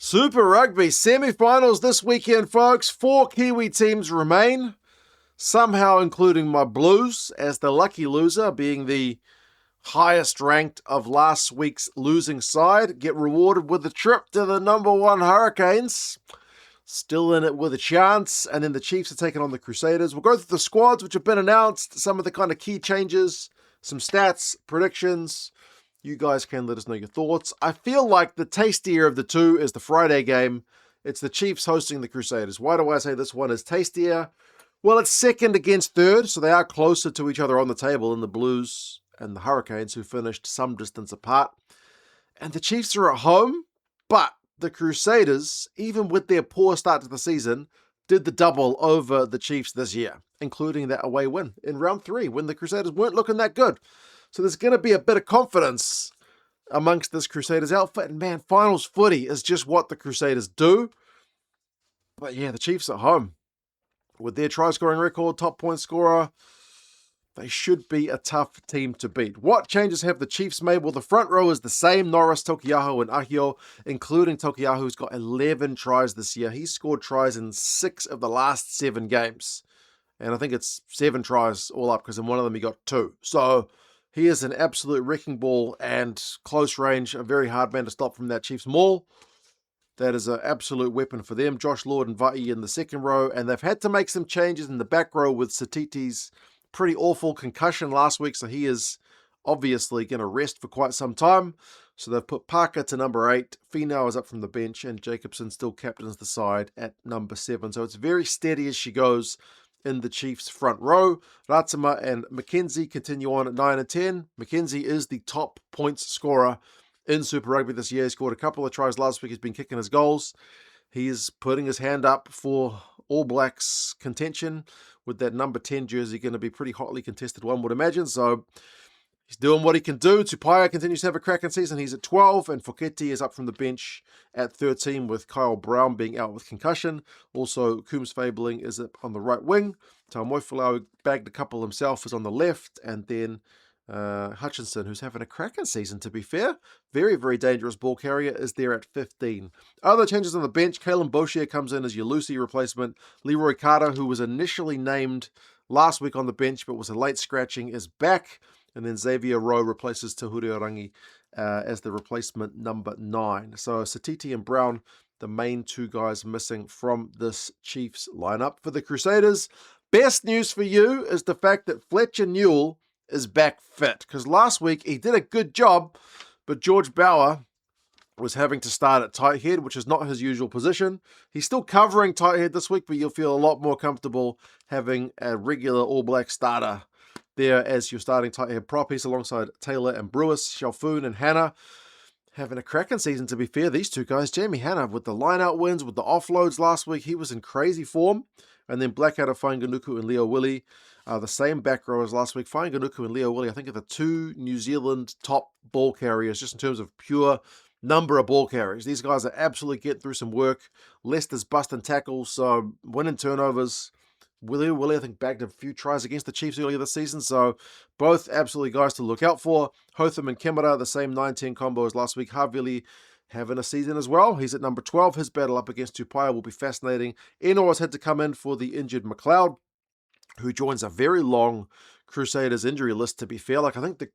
Super Rugby semi-finals this weekend, folks. 4 Kiwi teams remain, somehow including my Blues as the lucky loser, being the highest ranked of last week's losing side, get rewarded with a trip to the number 1 Hurricanes. Still in it with a chance, and then the Chiefs are taking on the Crusaders. We'll go through the squads which have been announced, some of the kind of key changes, some stats, predictions. You guys can let us know your thoughts. I feel like the tastier of the two is the Friday game. It's the Chiefs hosting the Crusaders. Why do I say this one is tastier? Well, it's second against third, so they are closer to each other on the table than the Blues and the Hurricanes, who finished some distance apart. And the Chiefs are at home, but the Crusaders, even with their poor start to the season, did the double over the Chiefs this year, including that away win in round 3 when the Crusaders weren't looking that good. So there's going to be a bit of confidence amongst this Crusaders outfit. And man, finals footy is just what the Crusaders do. But yeah, the Chiefs at home, with their try-scoring record, top point scorer, they should be a tough team to beat. What changes have the Chiefs made? Well, the front row is the same. Norris, Tokiaho, and Ahio, including Tokiaho, who's got 11 tries this year. He's scored tries in 6 of the last 7 games. And I think it's 7 tries all up, because in one of them he got 2. So he is an absolute wrecking ball and close range, a very hard man to stop from that Chiefs maul. That is an absolute weapon for them. Josh Lord and Va'i in the second row, and they've had to make some changes in the back row with Satiti's pretty awful concussion last week, so he is obviously going to rest for quite some time. So they've put Parker to number 8, Finau is up from the bench, and Jacobson still captains the side at number 7. So it's very steady as she goes in the Chiefs' front row. Ratsama and McKenzie continue on at 9 and 10. McKenzie is the top points scorer in Super Rugby this year. He scored a couple of tries last week. He's been kicking his goals. He is putting his hand up for All Blacks contention with that number 10 jersey going to be pretty hotly contested, one would imagine. So he's doing what he can do. Tupaia continues to have a cracking season. He's at 12, and Foketi is up from the bench at 13 with Kyle Brown being out with concussion. Also, Coombs Fabling is up on the right wing. Taumoefalau bagged a couple himself, is on the left, and then Hutchinson, who's having a cracking season, to be fair. Very, very dangerous ball carrier, is there at 15. Other changes on the bench, Kalen Boshier comes in as your Lucy replacement. Leroy Carter, who was initially named last week on the bench but was a late scratching, is back. And then Xavier Rowe replaces Tahuri Orangi as the replacement number 9. So Satiti and Brown, the main 2 guys missing from this Chiefs lineup. For the Crusaders, best news for you is the fact that Fletcher Newell is back fit, because last week he did a good job, but George Bauer was having to start at tight head, which is not his usual position. He's still covering tight head this week, but you'll feel a lot more comfortable having a regular All Black starter there as your starting tight head prop. He's alongside Taylor and Brewis, Shalfoon and Hannah, having a cracking season, to be fair. These 2 guys, Jamie Hannah with the line-out wins, with the offloads last week, he was in crazy form. And then Blackadder, Fainganuku and Leo Willie, the same back row as last week. Fainganuku and Leo Willie, I think, are the 2 New Zealand top ball carriers, just in terms of pure number of ball carries. These guys are absolutely getting through some work. Leicester's busting tackles, so winning turnovers. Willie, I think, bagged a few tries against the Chiefs earlier this season, so both absolutely guys to look out for. Hotham and Kemara, the same 9-10 combo as last week. Havili having a season as well. He's at number 12. His battle up against Tupaia will be fascinating. Eno's had to come in for the injured McLeod, who joins a very long Crusaders injury list, to be fair. Like, I think the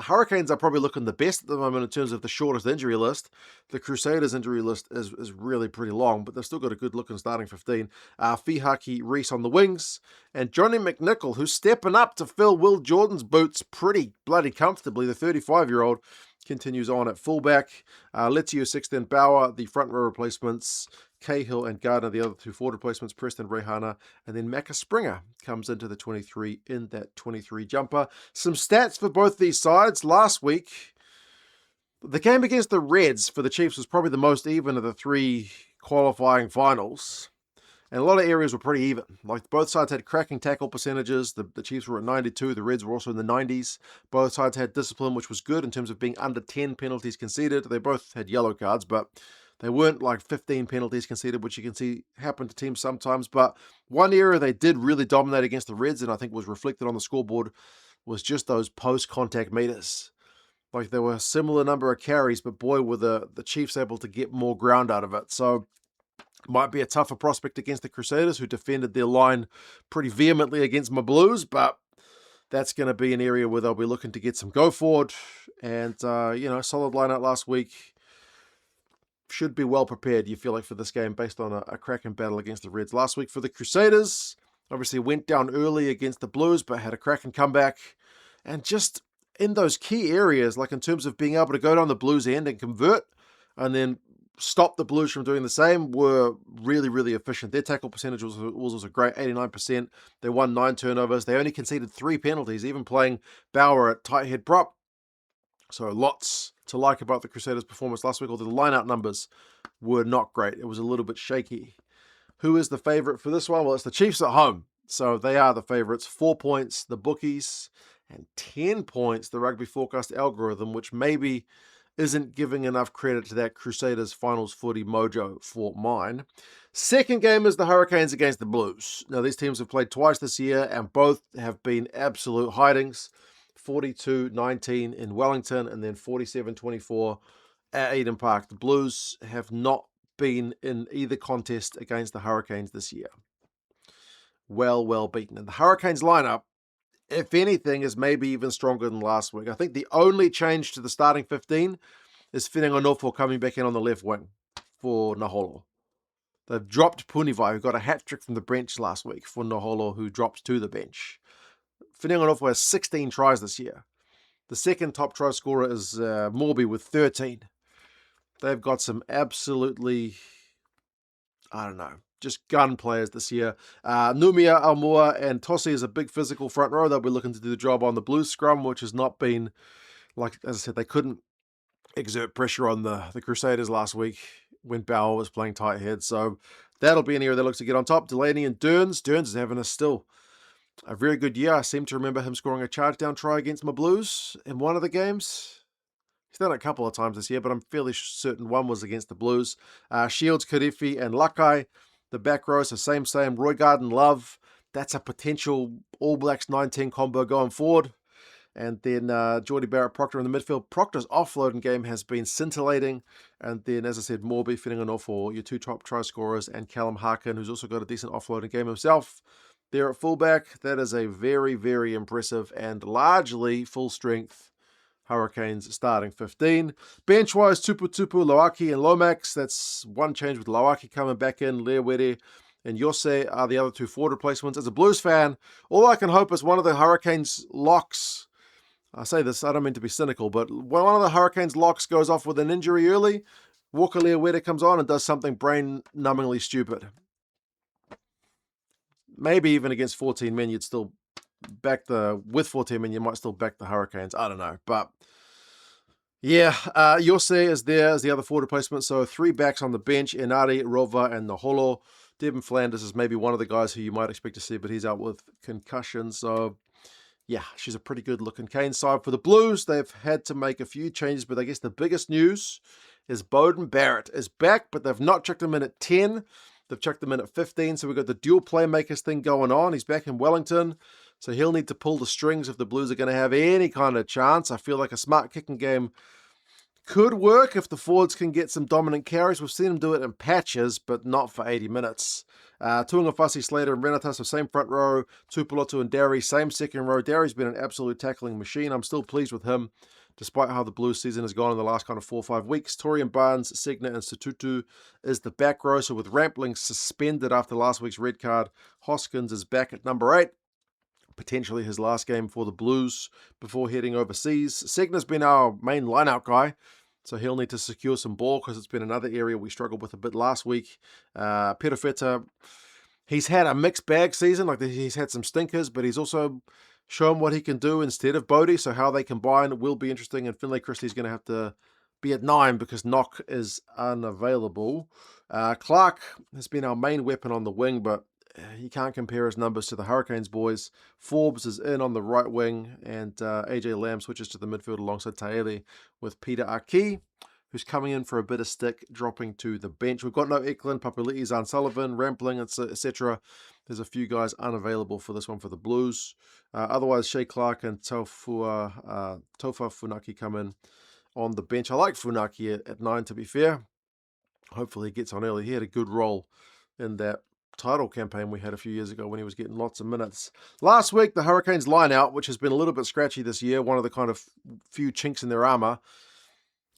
Hurricanes are probably looking the best at the moment in terms of the shortest injury list. The Crusaders injury list is really pretty long, but they've still got a good looking starting 15. Fihaki Reese on the wings, and Johnny McNichol, who's stepping up to fill Will Jordan's boots pretty bloody comfortably. The 35-year-old continues on at fullback. Letio Sexton Bauer, the front row replacements. Cahill and Gardner, the other 2 forward replacements. Preston Rehana, and then Macca Springer comes into the 23 in that 23 jumper. Some stats for both these sides. Last week, the game against the Reds for the Chiefs was probably the most even of the 3 qualifying finals. And a lot of areas were pretty even. Like, both sides had cracking tackle percentages. The Chiefs were at 92. The Reds were also in the 90s. Both sides had discipline, which was good in terms of being under 10 penalties conceded. They both had yellow cards, but they weren't like 15 penalties conceded, which you can see happen to teams sometimes. But one area they did really dominate against the Reds, and I think was reflected on the scoreboard, was just those post-contact meters. Like there were a similar number of carries, but boy, were the Chiefs able to get more ground out of it. So might be a tougher prospect against the Crusaders, who defended their line pretty vehemently against my Blues, but that's going to be an area where they'll be looking to get some go forward. And, solid lineup last week. Should be well prepared, you feel like, for this game based on a cracking battle against the Reds last week. For the Crusaders, obviously went down early against the Blues, but had a cracking comeback. And just in those key areas, like in terms of being able to go down the Blues end and convert, and then stop the Blues from doing the same, were really, really efficient. Their tackle percentage was also great, 89%. They won 9 turnovers. They only conceded 3 penalties, even playing Bauer at tight head prop. So lots to like about the Crusaders' performance last week, although the line-out numbers were not great. It was a little bit shaky. Who is the favourite for this one? Well, it's the Chiefs at home. So they are the favourites. 4 points, the bookies, and 10 points, the Rugby Forecast algorithm, which maybe isn't giving enough credit to that Crusaders finals footy mojo for mine. Second game is the Hurricanes against the Blues. Now, these teams have played twice this year, and both have been absolute hidings. 42-19 in Wellington, and then 47-24 at Eden Park. The Blues have not been in either contest against the Hurricanes this year. Well beaten. And the Hurricanes lineup, if anything, is maybe even stronger than last week. I think the only change to the starting 15 is Whittingham coming back in on the left wing for Naholo. They've dropped Punivai, who got a hat-trick from the bench last week, for Naholo, who drops to the bench. Whittingham has 16 tries this year. The second top try scorer is Morby with 13. They've got some absolutely, just gun players this year. Numia, Almua, and Tossi is a big physical front row. They'll be looking to do the job on the Blues scrum, which has not been, like, as I said, they couldn't exert pressure on the Crusaders last week when Bauer was playing tight head. So that'll be an area that looks to get on top. Delaney and Dearns. Dearns is having a very good year. I seem to remember him scoring a charge down try against my Blues in one of the games. He's done it a couple of times this year, but I'm fairly certain one was against the Blues. Shields, Karifi, and Lakai. The back row, so same. Roy Garden, Love. That's a potential All Blacks 19 combo going forward. And then Geordie Barrett Proctor in the midfield. Proctor's offloading game has been scintillating. And then, as I said, Morby fitting an off for your 2 top try scorers, and Callum Harkin, who's also got a decent offloading game himself. There at fullback, that is a very, very impressive and largely full-strength Hurricanes starting 15. Bench-wise, Tupu, Loaki, and Lomax. That's one change with Loaki coming back in. Leawede and Yose are the other 2 forward replacements. As a Blues fan, all I can hope is one of the Hurricanes locks, I say this, I don't mean to be cynical, but when one of the Hurricanes locks goes off with an injury early, Walker Leawede comes on and does something brain-numbingly stupid. Maybe even against 14 men, you'd still back with 14 men, you might still back the Hurricanes. I don't know. But yeah, Yose is there as the other forward replacement. So 3 backs on the bench: Inari, Rova, and Naholo. Devin Flanders is maybe one of the guys who you might expect to see, but he's out with concussion. So yeah, she's a pretty good looking Cane side. For the Blues, they've had to make a few changes, but I guess the biggest news is Beauden Barrett is back, but they've not checked him in at 10. They've chucked him in at 15, so we've got the dual playmakers thing going on. He's back in Wellington, so he'll need to pull the strings if the Blues are going to have any kind of chance. I feel like a smart kicking game could work if the forwards can get some dominant carries. We've seen them do it in patches, but not for 80 minutes. Tuangafasi, Slater, and Renatas, so same front row. Tupulotu and Derry, same second row. Derry's been an absolute tackling machine. I'm still pleased with him, despite how the Blues season has gone in the last kind of 4 or 5 weeks. Torian Barnes, Segna, and Satutu is the back row. So with Rampling suspended after last week's red card, Hoskins is back at number 8. Potentially his last game for the Blues before heading overseas. Segna's been our main line-out guy, so he'll need to secure some ball because it's been another area we struggled with a bit last week. Perofeta, he's had a mixed bag season. Like, he's had some stinkers, but he's also shown what he can do instead of Bodie, so how they combine will be interesting. And Finlay Christie's going to have to be at 9 because Knock is unavailable. Clark has been our main weapon on the wing, but he can't compare his numbers to the Hurricanes boys. Forbes is in on the right wing, and AJ Lamb switches to the midfield alongside Taele with Peter Aki. who's coming in for a bit of stick, dropping to the bench. We've got no Eklund, Papali'i, Zahn Sullivan, Rampling, etc. There's a few guys unavailable for this one for the Blues. Otherwise, Shea Clark and Tofa Funaki come in on the bench. I like Funaki at 9, to be fair. Hopefully he gets on early. He had a good role in that title campaign we had a few years ago when he was getting lots of minutes. Last week, the Hurricanes line-out, which has been a little bit scratchy this year, one of the kind of few chinks in their armour,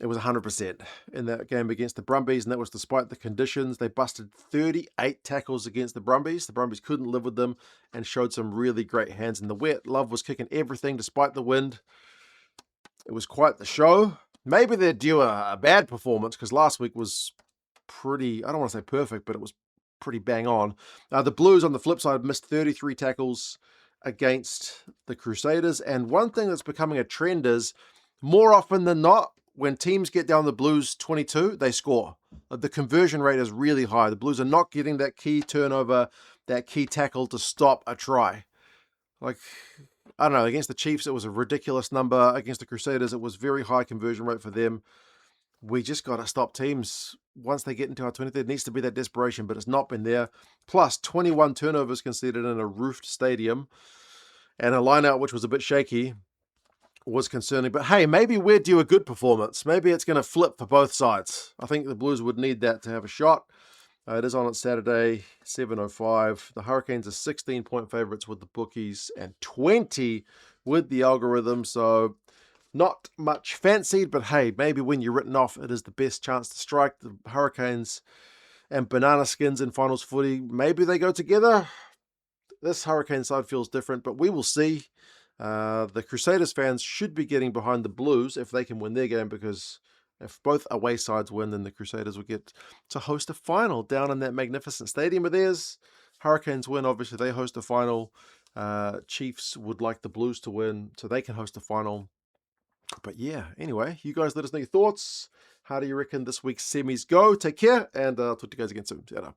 it was 100% in that game against the Brumbies, and that was despite the conditions. They busted 38 tackles against the Brumbies. The Brumbies couldn't live with them and showed some really great hands in the wet. Love was kicking everything despite the wind. It was quite the show. Maybe they're due a bad performance because last week was pretty, I don't want to say perfect, but it was pretty bang on. The Blues, on the flip side, missed 33 tackles against the Crusaders. And one thing that's becoming a trend is, more often than not, when teams get down the Blues 22, they score. The conversion rate is really high. The Blues are not getting that key turnover, that key tackle to stop a try. Like, I don't know, against the Chiefs, it was a ridiculous number. Against the Crusaders, it was very high conversion rate for them. We just got to stop teams once they get into our 20. There needs to be that desperation, but it's not been there. Plus, 21 turnovers conceded in a roofed stadium, and a line-out which was a bit shaky was concerning. But hey, maybe we're due a good performance. Maybe it's going to flip for both sides. I think the Blues would need that to have a shot. It is on Saturday, 7:05. The Hurricanes are 16-point favourites with the bookies and 20 with the algorithm. So not much fancied, but hey, maybe when you're written off, it is the best chance to strike. The Hurricanes and Banana Skins in finals footy, maybe they go together. This Hurricane side feels different, but we will see. The Crusaders fans should be getting behind the Blues if they can win their game, because if both away sides win, then the Crusaders will get to host a final down in that magnificent stadium of theirs. Hurricanes win, obviously they host a final. Chiefs would like the Blues to win so they can host a final. But yeah, anyway, you guys let us know your thoughts. How do you reckon this week's semis go? Take care, and I'll talk to you guys again soon. See you later.